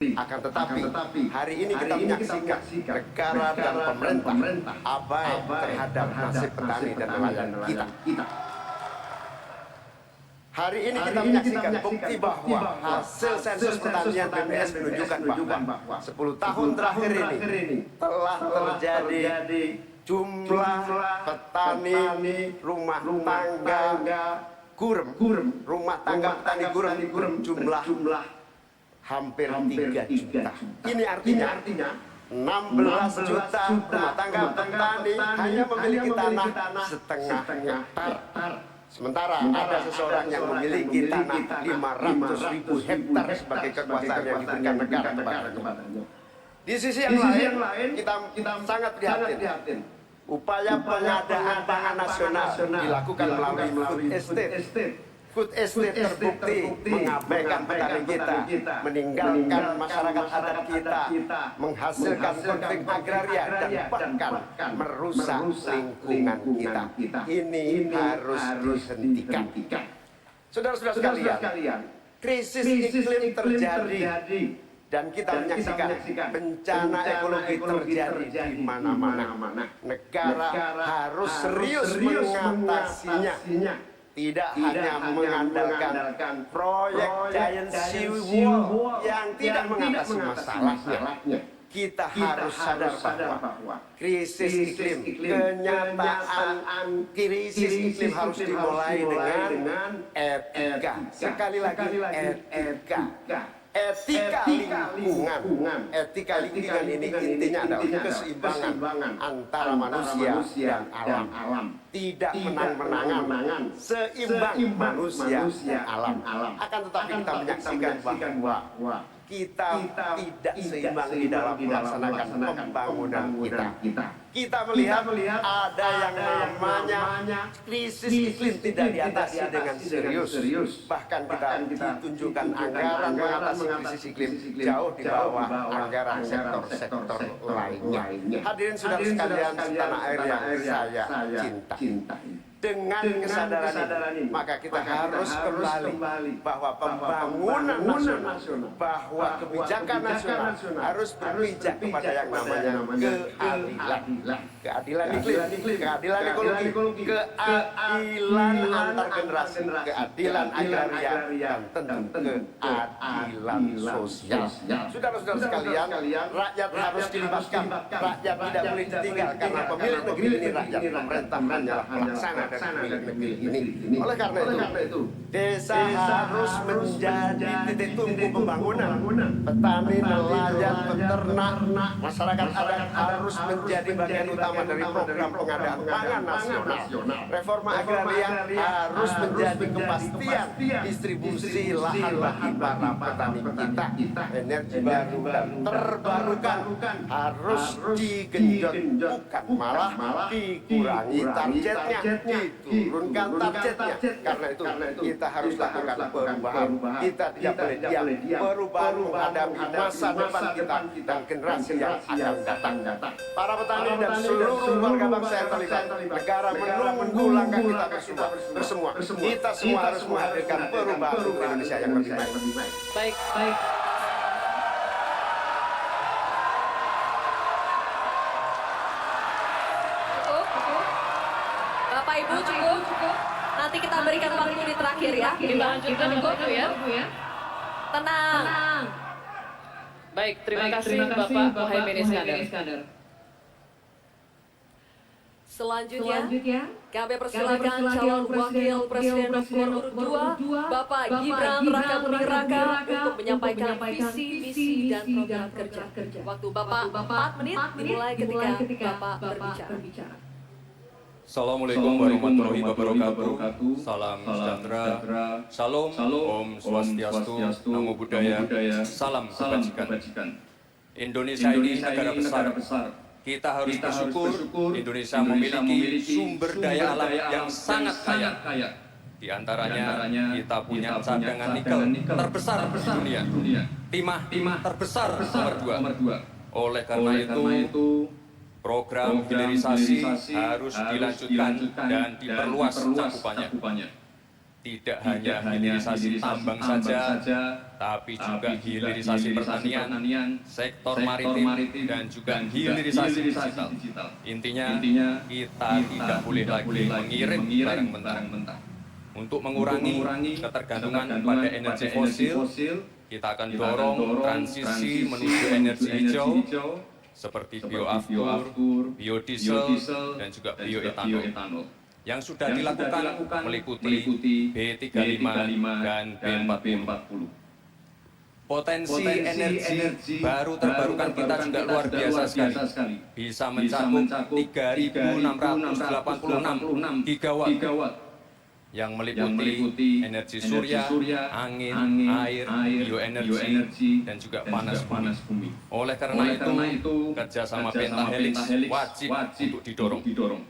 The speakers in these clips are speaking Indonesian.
Akan tetapi hari ini kita menyaksikan negara dan pemerintah abai terhadap nasib petani dan nelayan kita. Hari ini kita menyaksikan bukti bahwa hasil sensus pertanian BPS menunjukkan bahwa 10 tahun terakhir ini telah terjadi jumlah petani rumah tangga gurem, rumah tangga petani gurem jumlah hampir 3 juta. Ini artinya 16 juta rumah tangga petani hanya memiliki tanah setengah hektar. Sementara ada seseorang yang memiliki tanah 500.000 hektar sebagai kekuasaan yang diberikan negara kepadanya. Di sisi yang lain, kita sangat prihatin. Upaya pengadaan pangan nasional dilakukan melalui food estate. Food estate terbukti mengabaikan petani kita, meninggalkan masyarakat adat kita, menghasilkan konflik agraria dan bahkan merusak lingkungan kita. Ini harus dihentikan. Saudara-saudara sekalian, krisis iklim terjadi dan kita menyaksikan bencana ekologi terjadi di mana-mana. Negara harus serius mengatasinya. Tidak hanya mengandalkan proyek Giant Sea Wall yang tidak mengatasi masalahnya. Kita harus sadar bahwa krisis iklim, kenyataan krisis iklim harus dimulai dengan etika. Sekali lagi, etika. Etika lingkungan. Etika lingkungan ini intinya adalah keseimbangan antara manusia dan alam. Tidak menang-menangan, seimbang manusia dan alam. Akan tetapi kita menyaksikan bahwa kita tidak seimbang di dalam melaksanakan pembangunan kita. Kita melihat ada yang namanya krisis iklim tidak diatasi dengan serius. Bahkan kita ditunjukkan anggaran mengatasi krisis iklim jauh di bawah anggaran sektor-sektor lainnya. Hadirin saudara sekalian setanah air yang saya cinta. Dengan kesadaran ini, maka kita harus kembali bahwa pembangunan nasional, bahwa kebijakan nasional harus berpijak kepada yang namanya keadilan iklim, keadilan ekologi, keadilan antar generasi, keadilan agraria, dan tentu keadilan sosial. Saudara-saudara sekalian, rakyat harus dilibatkan. Rakyat tidak boleh ditinggal karena pemilik negeri ini rakyat. Pemerintah hanyalah pelaksana dari negeri ini. Oleh karena itu, desa harus menjadi titik tumpu pembangunan. Petani, nelayan, peternak, masyarakat adat harus menjadi bagian utama dari program pengadaan pangan nasional. Reforma agraria harus menjadi kepastian distribusi lahan bagi para petani kita. Energi baru dan terbarukan harus digenjot, bukan malah dikurangi targetnya, diturunkan targetnya. Karena itu kita harus lakukan perubahan. Kita tidak boleh diam. Perubahan menghadapi masa depan kita dan generasi yang akan datang. Para petani dan seluruh warga bangsa yang terlibat, negara menunggu langkah kita bersama. Kita semua harus menghadirkan perubahan untuk Indonesia yang lebih baik. Baik. Bapak Ibu cukup. Nanti kita berikan waktu di terakhir ya. Kita lanjutkan Ibu ya. Tenang. Baik, terima kasih Bapak Muhaimin Iskandar. Selanjutnya, kami persilakan calon wakil presiden nomor urut 2, Bapak Gibran Rakabuming Raka untuk menyampaikan visi, misi, dan program kerja. Waktu Bapak 4 menit dimulai ketika Bapak berbicara. Assalamualaikum warahmatullahi wabarakatuh. Salam sejahtera, Shalom, Om Swastiastu, Namo Buddhaya, Salam Kebajikan. Indonesia ini negara besar. Kita harus bersyukur Indonesia memiliki sumber daya alam yang sangat kaya. Di antaranya kita punya cadangan nikel terbesar di dunia, timah terbesar nomor 2. Oleh karena itu, program hilirisasi harus dilanjutkan dan diperluas cakupannya. tidak hanya hilirisasi tambang saja, tapi juga hilirisasi pertanian, sektor maritim, dan juga hilirisasi digital. Intinya, kita tidak boleh lagi mengirim barang mentah. Untuk mengurangi ketergantungan pada energi fosil, kita akan dorong transisi menuju energi hijau seperti bioaftur, biodiesel, dan juga bioetanol. Yang sudah dilakukan meliputi B35 dan B40. Potensi energi baru terbarukan kita juga luar biasa sekali. Bisa mencakup 3.686 gigawatt yang meliputi energi surya, angin, air, bioenergi, dan juga panas bumi. Oleh karena itu, kerjasama Pentahelix wajib untuk didorong.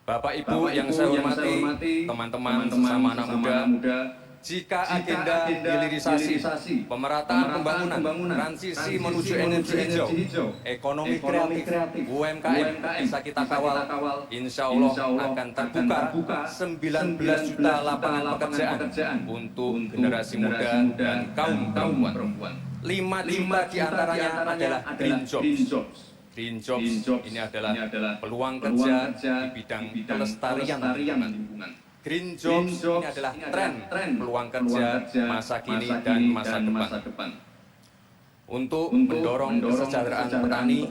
Bapak Ibu yang saya hormati, teman-teman sesama anak muda, jika agenda hilirisasi, pemerataan pembangunan, transisi menuju energi hijau, ekonomi kreatif, UMKM bisa kita kawal, insya Allah akan terbuka 19 juta lapangan pekerjaan untuk generasi muda dan kaum perempuan. 5 juta diantaranya adalah green jobs. Green jobs ini adalah peluang kerja di bidang pelestarian lingkungan. Green jobs ini adalah tren peluang kerja masa kini dan masa depan. Untuk mendorong kesejahteraan petani,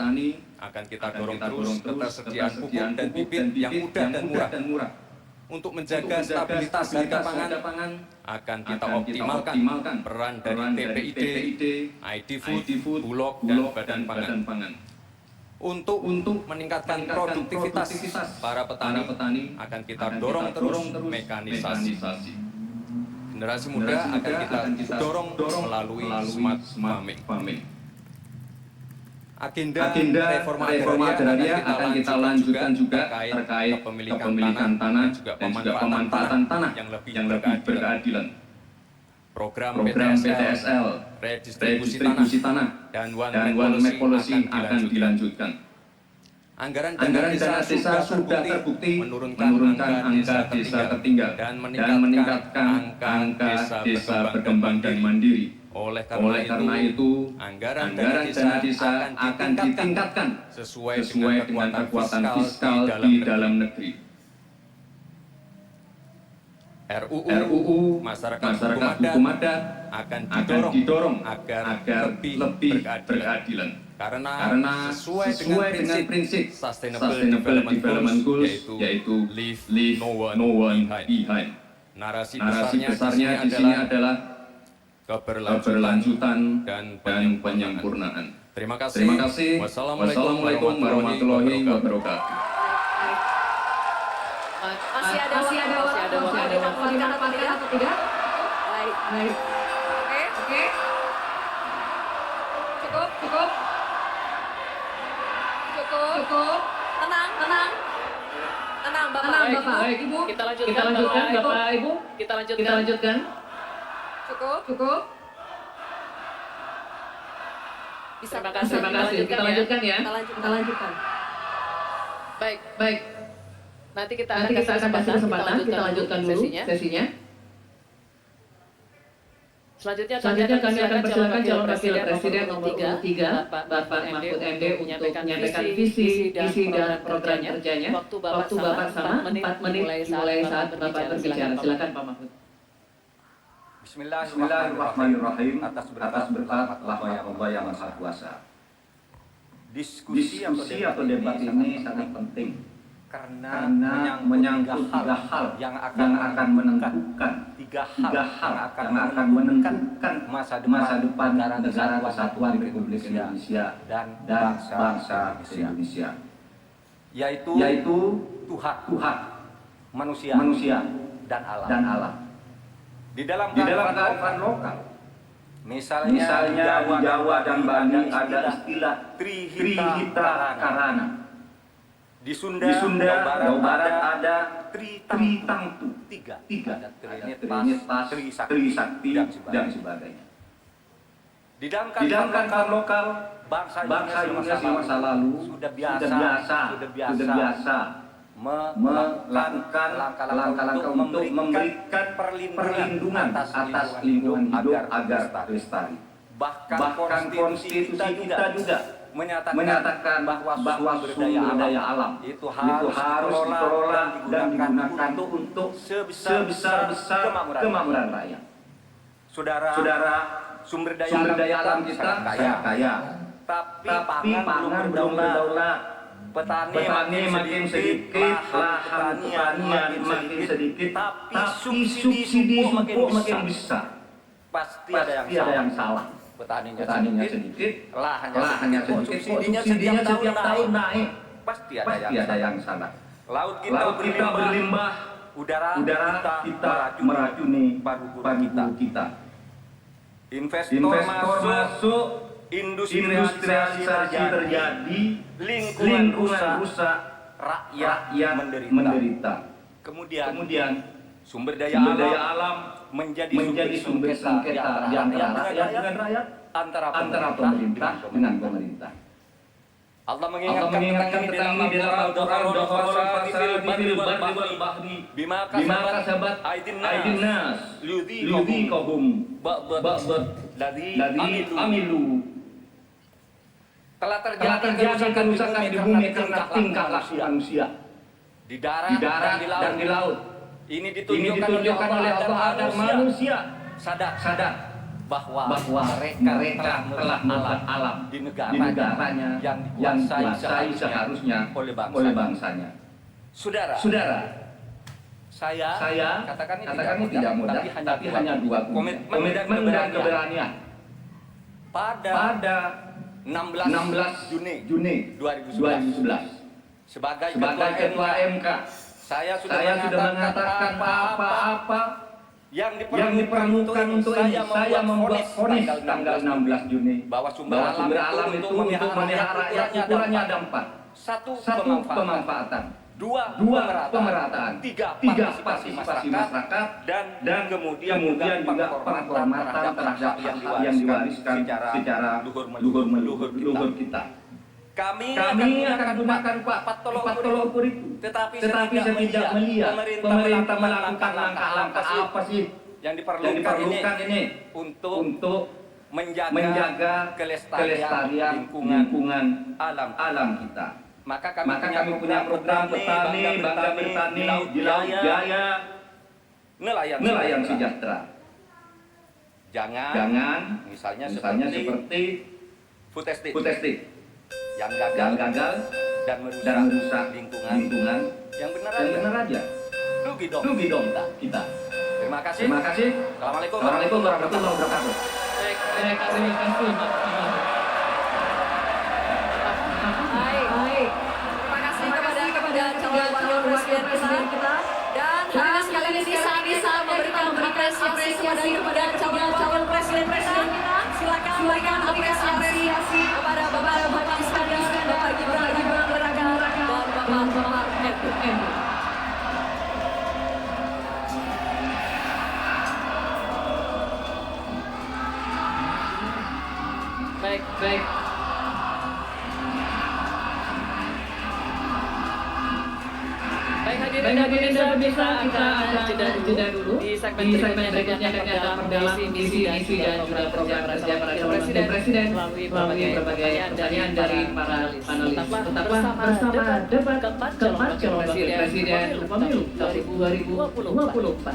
akan kita dorong terus ketersediaan pupuk dan bibit yang mudah dan murah. Untuk menjaga stabilitas harga pangan, akan kita optimalkan peran dari TPID, ID Food, Bulog, dan Badan Pangan. Untuk meningkatkan produktivitas para petani, akan kita dorong terus mekanisasi. Generasi muda akan kita dorong melalui smart farming. Agenda reforma agraria akan kita lanjutkan juga terkait kepemilikan tanah dan juga pemanfaatan tanah yang lebih berkeadilan. Program PTSL, redistribusi tanah, dan One Map Policy akan dilanjutkan. Anggaran dana desa sudah terbukti menurunkan angka desa tertinggal dan meningkatkan angka desa berkembang dan mandiri. Oleh karena itu, anggaran dana desa akan ditingkatkan sesuai dengan kekuatan fiskal di dalam negeri. RUU Masyarakat Hukum Adat akan didorong agar lebih berkeadilan. Karena sesuai dengan prinsip Sustainable Development Goals, yaitu Leave No One Behind. Narasi besarnya di sini adalah keberlanjutan dan penyempurnaan. Terima kasih. Wassalamualaikum warahmatullahi wabarakatuh. Masih ada waktu dimanfaatkan atau tidak? Baik. Oke. Cukup. Tenang, Bapak. Baik, Ibu. kita lanjutkan, Bapak, Ibu. Kita lanjutkan. Cukup. Terima kasih. Kita lanjutkan ya. Kita lanjutkan. Baik. Nanti kita akan kasih kesempatan, kita lanjutkan dulu sesinya. Selanjutnya kami akan persilakan calon wakil presiden nomor 3, Bapak Mahfud MD untuk menyampaikan visi dan program kerjanya. Waktu Bapak sama 4 menit mulai saat Bapak berbicara. Silakan Pak Mahfud. Bismillahirrahmanirrahim. Atas berkat Allah yang Maha Kuasa. Diskusi atau debat ini sangat penting karena menyangkut tiga hal yang akan menentukan yang akan menentukan masa depan negara kesatuan Republik Indonesia dan bangsa Indonesia, yaitu Tuhan, manusia dan alam. Di dalam kearifan lokal, misalnya di Jawa dan Bali ada istilah Trihita Karana. Di Sunda Jawa Barat ada Tritangtu, tiga, Trinitas, Trisakti, dan sebagainya. Di dalam kearifan lokal, bangsa Indonesia masa lalu sudah biasa melakukan langkah-langkah untuk memberikan perlindungan atas lingkungan hidup agar lestari. Bahkan konstitusi kita juga menyatakan bahwa sumber daya alam itu harus dikelola dan digunakan untuk sebesar-besar kemakmuran rakyat. Saudara, sumber daya alam kita sangat kaya, tapi pangan belum berdaulat. Petani makin sedikit, lahan pertanian makin sedikit, tapi subsidi pupuk makin besar. Pasti ada yang salah. Petaninya sedikit, lahannya sedikit, subsidinya setiap tahun naik. Pasti ada yang salah. Laut kita berlimpah, udara kita meracuni paru-paru kita. Investor masuk, industrialisasi terjadi, lingkungan rusak, rakyat menderita. Kemudian sumber daya alam menjadi sumber sengketa di antara rakyat dengan rakyat, antara pemerintah dengan pemerintah. Allah mengingatkan tentang ini dalam Al-Quran bima kasabat aydin nas liyudhiqahum ladzi amilu. Telah terjadi kerusakan di bumi karena tingkah laku manusia di darat dan di laut. Ini ditunjukkan oleh Allah agar manusia sadar bahwa mereka telah membuat alam di negaranya yang dikuasai seharusnya oleh bangsanya. Saudara, saya katakan ini tidak mudah, tapi hanya dua komitmen dan keberanian. Pada 16 Juni 2011 sebagai ketua MK, saya sudah mengatakan apa-apa yang diperlukan untuk ini. Saya membuat vonis tanggal 16 Juni bahwa sumber alam itu untuk memelihara rakyat ukurannya ada 4. Satu, pemanfaatan. Dua, pemerataan. Tiga, partisipasi masyarakat. Dan kemudian juga penghormatan terhadap hak yang diwariskan secara luhur kita. Kami akan gunakan empat tolok ukur itu. Tetapi saya tidak melihat pemerintah melakukan langkah-langkah apa sih yang diperlukan ini untuk menjaga kelestarian lingkungan alam kita. Maka kami punya program petani, bangga bertani di Laut Jaya, nelayan sejahtera. Jangan misalnya seperti food estate yang gagal dan merusak lingkungan yang benar aja. Rugi dong kita. Terima kasih. Assalamualaikum warahmatullahi wabarakatuh. Terima kasih. Kepada calon wakil presiden kita dan hadirin sekalian ini bisa memberikan apresiasi kepada calon presiden kita. Silakan apresiasi kepada Bapak Iskandar, Bapak Gibran Raka dan Bapak M. Baik. Hadirin dan pemirsa, kita akan jeda dulu. Di segmen berikutnya kami akan memperdalam misi dan juga program kerja para calon wakil presiden melalui berbagai pertanyaan dari para panelis. Tetaplah bersama debat keempat calon wakil presiden pemilu 2024.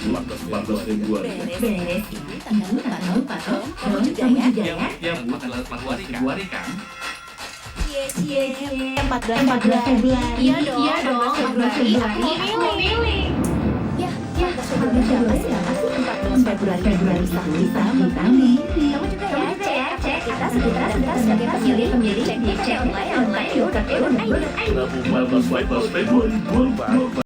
14 Februari. Beres ini tanggal 4 kamu juga ya? Ya, 14 Februari kan? Iya, 14 Februari. Iya dong, 14 Februari. Mau milih. Ya, 14 Februari siapa sih? 14 Februari kita milih. Kamu juga ya, cek kita sebagai pemilih cek online yuk KPU. 14 Februari 2024.